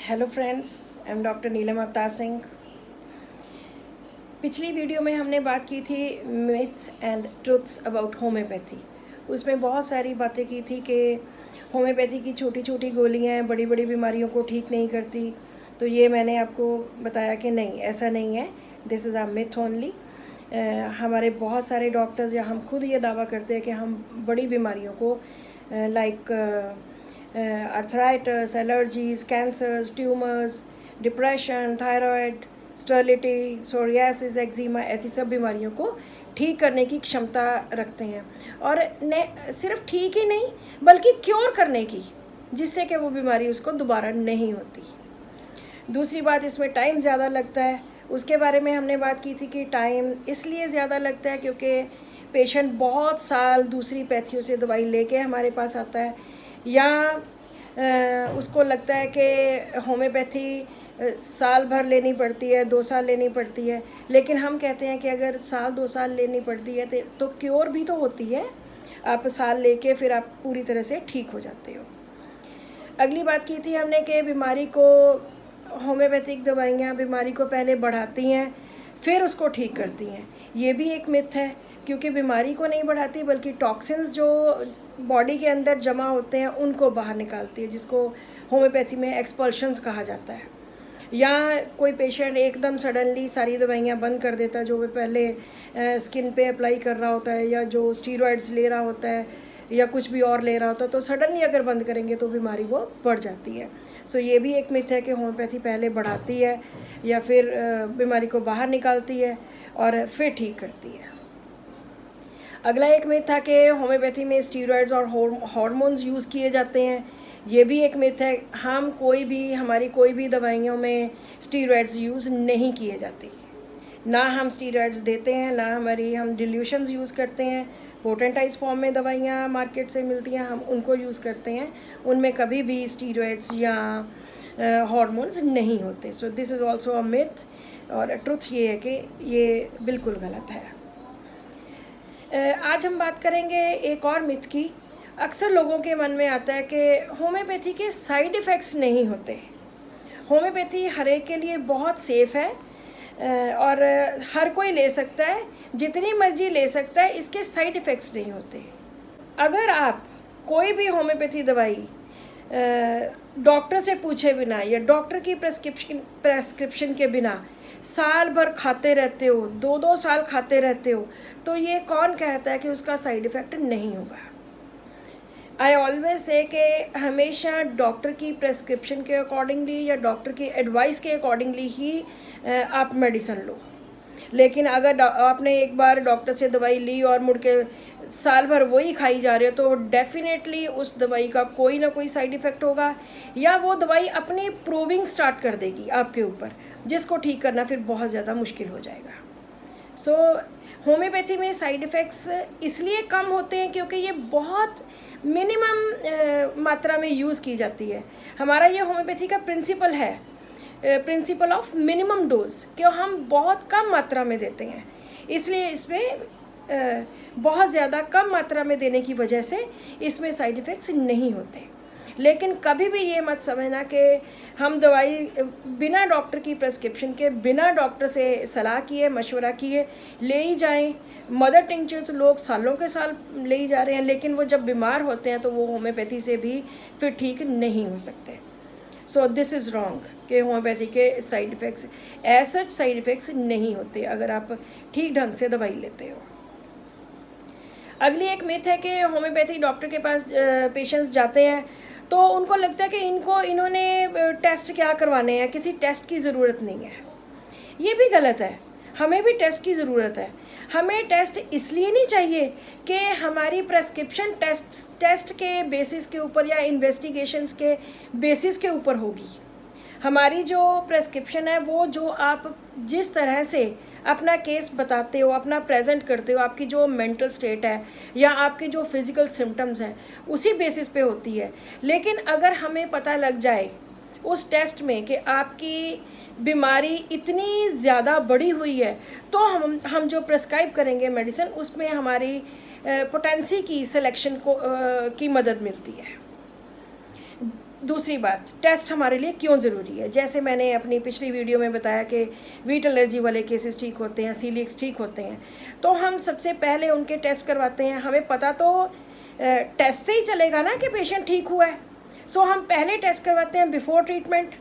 Hello friends, I am doctor Neelam Avtar Singh. पिछली video में हमने बात की थी myths and truths about homeopathy. उसमें बहुत सारी बातें की थी कि होम्योपैथी की छोटी छोटी गोलियां बड़ी बड़ी बीमारियों को ठीक नहीं करती। तो ये मैंने आपको बताया कि नहीं, ऐसा नहीं है, this is a myth only. हमारे बहुत सारे डॉक्टर्स या हम खुद ये दावा करते हैं कि हम बड़ी बीमारियों को like arthritis, allergies, cancers, tumours, depression, thyroid, sterility, psoriasis, eczema, ऐसी सब बीमारियों को ठीक करने की क्षमता रखते हैं। और ने सिर्फ ठीक ही नहीं बल्कि क्योर करने की, जिससे कि वो बीमारी उसको दोबारा नहीं होती। दूसरी बात, इसमें टाइम ज़्यादा लगता है। उसके बारे में हमने बात की थी कि टाइम इसलिए ज़्यादा लगता है क्योंकि पेशेंट बहुत साल दूसरी पैथियों से दवाई लेके हमारे पास आता है, या उसको लगता है कि होम्योपैथी साल भर लेनी पड़ती है, 2 साल लेनी पड़ती है। लेकिन हम कहते हैं कि अगर साल 2 साल लेनी पड़ती है तो क्योर भी तो होती है। आप साल लेके फिर आप पूरी तरह से ठीक हो जाते हो। अगली बात की थी हमने कि बीमारी को होम्योपैथिक दवाइयाँ बीमारी को पहले बढ़ाती हैं फिर उसको ठीक करती हैं। ये भी एक मिथ है, क्योंकि बीमारी को नहीं बढ़ाती बल्कि टॉक्सिन्स जो बॉडी के अंदर जमा होते हैं उनको बाहर निकालती है, जिसको होम्योपैथी में एक्सपल्शंस कहा जाता है। या कोई पेशेंट एकदम सडनली सारी दवाइयाँ बंद कर देता है जो वो पहले स्किन पे अप्लाई कर रहा होता है, या जो स्टीरॉयड्स ले रहा होता है, या कुछ भी और ले रहा होता है, तो सडनली अगर बंद करेंगे तो बीमारी वो बढ़ जाती है। सो ये भी एक मिथ है कि होम्योपैथी पहले बढ़ाती है या फिर बीमारी को बाहर निकालती है और फिर ठीक करती है। अगला एक मिथ था कि होम्योपैथी में स्टीरॉयड्स और हार्मोन्स यूज़ किए जाते हैं। ये भी एक मिथ है। हमारी कोई भी दवाइयों में स्टीरॉयड्स यूज़ नहीं किए जाते। ना हम स्टीरॉयड्स देते हैं, ना हम डिल्यूशंस यूज़ करते हैं। पोटेंटाइज फॉर्म में दवाइयाँ मार्केट से मिलती हैं, हम उनको यूज़ करते हैं। उनमें कभी भी स्टीरॉयड्स या हार्मोन्स नहीं होते। सो this is also a myth, और ट्रुथ ये है कि ये बिल्कुल गलत है। आज हम बात करेंगे एक और मिथ की। अक्सर लोगों के मन में आता है कि होम्योपैथी के साइड इफ़ेक्ट्स नहीं होते। होम्योपैथी हर एक के लिए बहुत सेफ़ है और हर कोई ले सकता है, जितनी मर्जी ले सकता है, इसके साइड इफ़ेक्ट्स नहीं होते। अगर आप कोई भी होम्योपैथी दवाई डॉक्टर से पूछे बिना या डॉक्टर की प्रेस्क्रिप्शन के बिना साल भर खाते रहते हो, 2-2 साल खाते रहते हो, तो ये कौन कहता है कि उसका साइड इफ़ेक्ट नहीं होगा। आई ऑलवेज से कि हमेशा डॉक्टर की प्रेस्क्रिप्शन के अकॉर्डिंगली या डॉक्टर की एडवाइस के अकॉर्डिंगली ही आप मेडिसिन लो। लेकिन अगर आपने एक बार डॉक्टर से दवाई ली और मुड़ के साल भर वही खाई जा रहे हो, तो डेफिनेटली उस दवाई का कोई ना कोई साइड इफ़ेक्ट होगा, या वो दवाई अपनी प्रूविंग स्टार्ट कर देगी आपके ऊपर, जिसको ठीक करना फिर बहुत ज़्यादा मुश्किल हो जाएगा। सो होम्योपैथी में साइड इफ़ेक्ट्स इसलिए कम होते हैं क्योंकि ये बहुत मिनिमम मात्रा में यूज़ की जाती है। हमारा ये होम्योपैथी का प्रिंसिपल है, प्रिंसिपल ऑफ मिनिमम डोज, क्यों हम बहुत कम मात्रा में देते हैं, इसलिए इसमें बहुत ज़्यादा कम मात्रा में देने की वजह से इसमें साइड इफ़ेक्ट्स नहीं होते। लेकिन कभी भी ये मत समझना कि हम दवाई बिना डॉक्टर की प्रेस्क्रिप्शन के, बिना डॉक्टर से सलाह किए, मशवरा किए ले ही जाएं। मदर टिंचर्स लोग सालों के साल ले ही जा रहे हैं, लेकिन वो जब बीमार होते हैं तो वो होम्योपैथी से भी फिर ठीक नहीं हो सकते। सो दिस इज़ रॉन्ग कि होम्योपैथी के side effects, as such side effects नहीं होते अगर आप ठीक ढंग से दवाई लेते हो। अगली एक मिथ है कि होम्योपैथी डॉक्टर के पास पेशेंट्स जाते हैं तो उनको लगता है कि इन्होंने टेस्ट क्या करवाने हैं, किसी टेस्ट की ज़रूरत नहीं है। ये भी गलत है। हमें भी टेस्ट की ज़रूरत है। हमें टेस्ट इसलिए नहीं चाहिए कि हमारी प्रेस्क्रिप्शन टेस्ट के बेसिस के ऊपर या इन्वेस्टिगेशंस के बेसिस के ऊपर होगी। हमारी जो प्रेस्क्रिप्शन है वो जो आप जिस तरह से अपना केस बताते हो, अपना प्रेजेंट करते हो, आपकी जो मेंटल स्टेट है या आपके जो फिज़िकल सिम्टम्स हैं, उसी बेसिस पे होती है। लेकिन अगर हमें पता लग जाए उस टेस्ट में कि आपकी बीमारी इतनी ज़्यादा बढ़ी हुई है, तो हम जो प्रेस्क्राइब करेंगे मेडिसिन, उसमें हमारी पोटेंसी की सिलेक्शन की मदद मिलती है। दूसरी बात, टेस्ट हमारे लिए क्यों ज़रूरी है। जैसे मैंने अपनी पिछली वीडियो में बताया कि वीट एलर्जी वाले केसेस ठीक होते हैं, सीलिएक्स ठीक होते हैं, तो हम सबसे पहले उनके टेस्ट करवाते हैं। हमें पता तो टेस्ट से ही चलेगा ना कि पेशेंट ठीक हुआ है। सो हम पहले टेस्ट करवाते हैं बिफोर ट्रीटमेंट,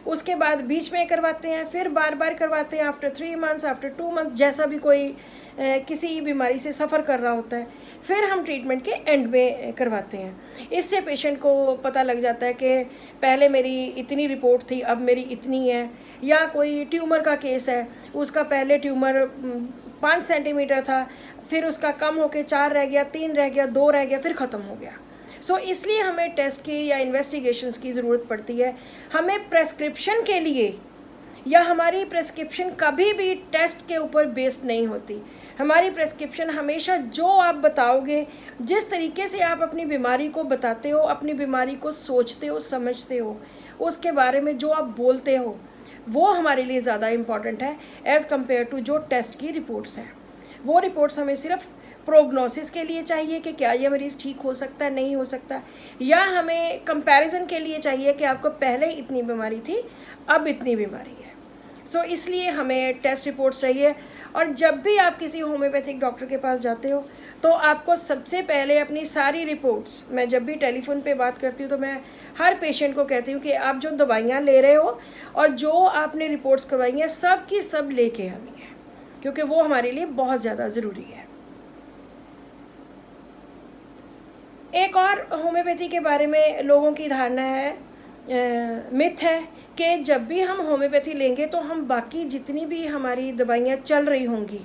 उसके बाद बीच में करवाते हैं, फिर बार बार करवाते हैं आफ्टर 3 मंथ्स, आफ्टर 2 मंथ्स, जैसा भी कोई किसी बीमारी से सफ़र कर रहा होता है। फिर हम ट्रीटमेंट के एंड में करवाते हैं। इससे पेशेंट को पता लग जाता है कि पहले मेरी इतनी रिपोर्ट थी, अब मेरी इतनी है। या कोई ट्यूमर का केस है, उसका पहले ट्यूमर 5 सेंटीमीटर था, फिर उसका कम होकर 4 रह गया, 3 रह गया, 2 रह गया, फिर ख़त्म हो गया। सो इसलिए हमें टेस्ट की या इन्वेस्टिगेशंस की ज़रूरत पड़ती है। हमें प्रेस्क्रिप्शन के लिए, या हमारी प्रेस्क्रिप्शन कभी भी टेस्ट के ऊपर बेस्ड नहीं होती। हमारी प्रेस्क्रिप्शन हमेशा जो आप बताओगे, जिस तरीके से आप अपनी बीमारी को बताते हो, अपनी बीमारी को सोचते हो, समझते हो, उसके बारे में जो आप बोलते हो, वो हमारे लिए ज़्यादा इम्पॉर्टेंट है एज़ कम्पेयर टू जो टेस्ट की रिपोर्ट्स हैं। वो रिपोर्ट्स हमें सिर्फ प्रोग्नोसिस के लिए चाहिए कि क्या ये मरीज़ ठीक हो सकता है, नहीं हो सकता, या हमें कंपैरिजन के लिए चाहिए कि आपको पहले इतनी बीमारी थी, अब इतनी बीमारी है। सो इसलिए हमें टेस्ट रिपोर्ट्स चाहिए। और जब भी आप किसी होम्योपैथिक डॉक्टर के पास जाते हो, तो आपको सबसे पहले अपनी सारी रिपोर्ट्स, मैं जब भी टेलीफोन पे बात करती हूँ तो मैं हर पेशेंट को कहती हूँ कि आप जो दवाइयाँ ले रहे हो और जो आपने रिपोर्ट्स करवाई हैं, सब की सब लेके आनी है, क्योंकि वो हमारे लिए बहुत ज़्यादा ज़रूरी है। एक और होम्योपैथी के बारे में लोगों की धारणा है, मिथ है, कि जब भी हम होम्योपैथी लेंगे तो हम बाकी जितनी भी हमारी दवाइयाँ चल रही होंगी,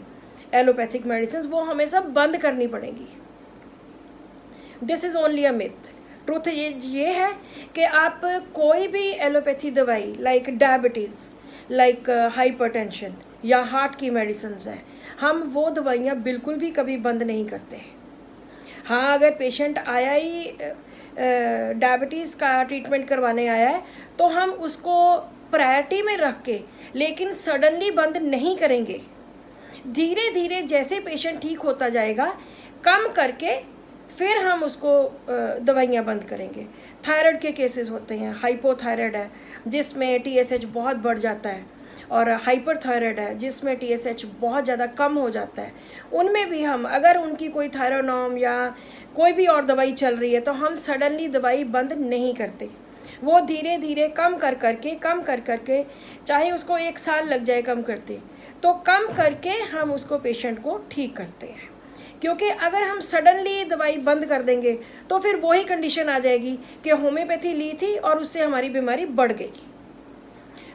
एलोपैथिक मेडिसिन, वो हमें सब बंद करनी पड़ेंगी। This is only a myth. Truth ये है कि आप कोई भी एलोपैथी दवाई, लाइक डायबिटीज़, लाइक हाइपरटेंशन या हार्ट की मेडिसिन है, हम वो दवाइयाँ बिल्कुल भी कभी बंद नहीं करते। हाँ, अगर पेशेंट आया ही डायबिटीज़ का ट्रीटमेंट करवाने आया है, तो हम उसको प्रायोरिटी में रख के, लेकिन सडनली बंद नहीं करेंगे। धीरे धीरे जैसे पेशेंट ठीक होता जाएगा, कम करके फिर हम उसको दवाइयाँ बंद करेंगे। थायराइड के केसेस होते हैं, हाइपोथायराइड है जिसमें TSH बहुत बढ़ जाता है, और हाइपरथायराइड है जिसमें TSH बहुत ज़्यादा कम हो जाता है। उनमें भी हम, अगर उनकी कोई थायरोनॉम या कोई भी और दवाई चल रही है, तो हम सडनली दवाई बंद नहीं करते। वो धीरे धीरे कम कर करके, चाहे उसको 1 साल लग जाए कम करते, तो कम करके हम उसको पेशेंट को ठीक करते हैं। क्योंकि अगर हम सडनली दवाई बंद कर देंगे तो फिर वही कंडीशन आ जाएगी कि होम्योपैथी ली थी और उससे हमारी बीमारी बढ़ गई।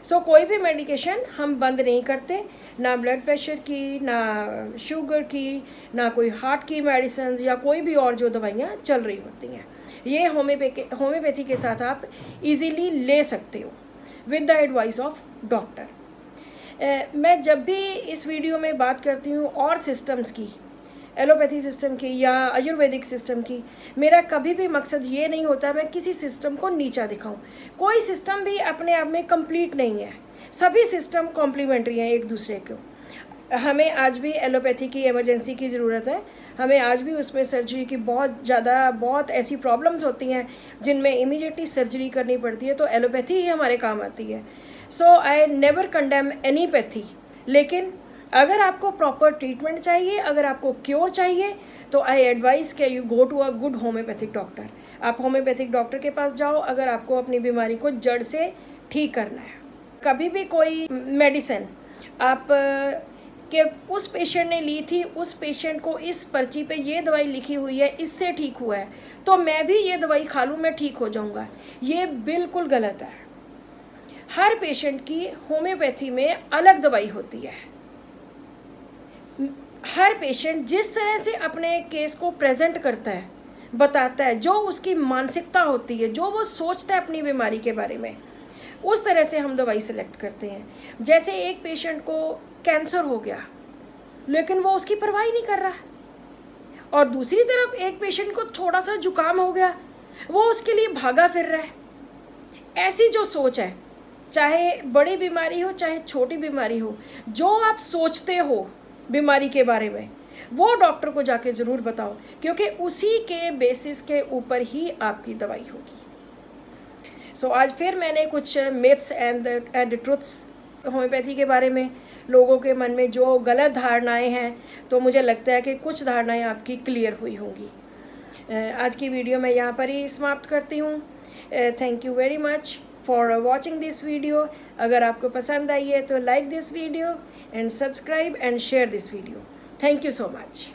सो कोई भी मेडिकेशन हम बंद नहीं करते, ना ब्लड प्रेशर की, ना शुगर की, ना कोई हार्ट की मेडिसिन, या कोई भी और जो दवाइयाँ चल रही होती हैं। ये होम्योपैथी के साथ आप इजीली ले सकते हो with the advice of doctor. मैं जब भी इस वीडियो में बात करती हूँ और सिस्टम्स की, एलोपैथी सिस्टम की या आयुर्वेदिक सिस्टम की, मेरा कभी भी मकसद ये नहीं होता मैं किसी सिस्टम को नीचा दिखाऊं। कोई सिस्टम भी अपने आप में कंप्लीट नहीं है, सभी सिस्टम कॉम्प्लीमेंट्री हैं एक दूसरे को। हमें आज भी एलोपैथी की इमरजेंसी की ज़रूरत है, हमें आज भी उसमें सर्जरी की बहुत ऐसी प्रॉब्लम्स होती हैं जिनमें इमीडिएटली सर्जरी करनी पड़ती है, तो एलोपैथी ही हमारे काम आती है। So I never condemn any pathy, लेकिन अगर आपको प्रॉपर ट्रीटमेंट चाहिए, अगर आपको क्योर चाहिए, तो आई एडवाइस कि you go to a good homeopathic doctor. आप होम्योपैथिक डॉक्टर के पास जाओ अगर आपको अपनी बीमारी को जड़ से ठीक करना है। कभी भी कोई मेडिसिन आप कि उस पेशेंट ने ली थी, उस पेशेंट को इस पर्ची पे ये दवाई लिखी हुई है, इससे ठीक हुआ है, तो मैं भी ये दवाई खा लूँ, मैं ठीक हो जाऊँगा, ये बिल्कुल गलत है। हर पेशेंट की होम्योपैथी में अलग दवाई होती है। हर पेशेंट जिस तरह से अपने केस को प्रेजेंट करता है, बताता है, जो उसकी मानसिकता होती है, जो वो सोचता है अपनी बीमारी के बारे में, उस तरह से हम दवाई सेलेक्ट करते हैं। जैसे एक पेशेंट को कैंसर हो गया लेकिन वो उसकी परवाह नहीं कर रहा, और दूसरी तरफ एक पेशेंट को थोड़ा सा जुकाम हो गया, वो उसके लिए भागा फिर रहा है। ऐसी जो सोच है, चाहे बड़ी बीमारी हो चाहे छोटी बीमारी हो, जो आप सोचते हो बीमारी के बारे में, वो डॉक्टर को जाके ज़रूर बताओ, क्योंकि उसी के बेसिस के ऊपर ही आपकी दवाई होगी। सो आज फिर मैंने कुछ मिथ्स एंड ट्रुथ्स होम्योपैथी के बारे में, लोगों के मन में जो गलत धारणाएं हैं, तो मुझे लगता है कि कुछ धारणाएं आपकी क्लियर हुई होंगी। आज की वीडियो मैं यहाँ पर ही समाप्त करती हूँ। Thank you very much for watching this video. अगर आपको पसंद आई है तो like this video and subscribe and share this video. Thank you so much.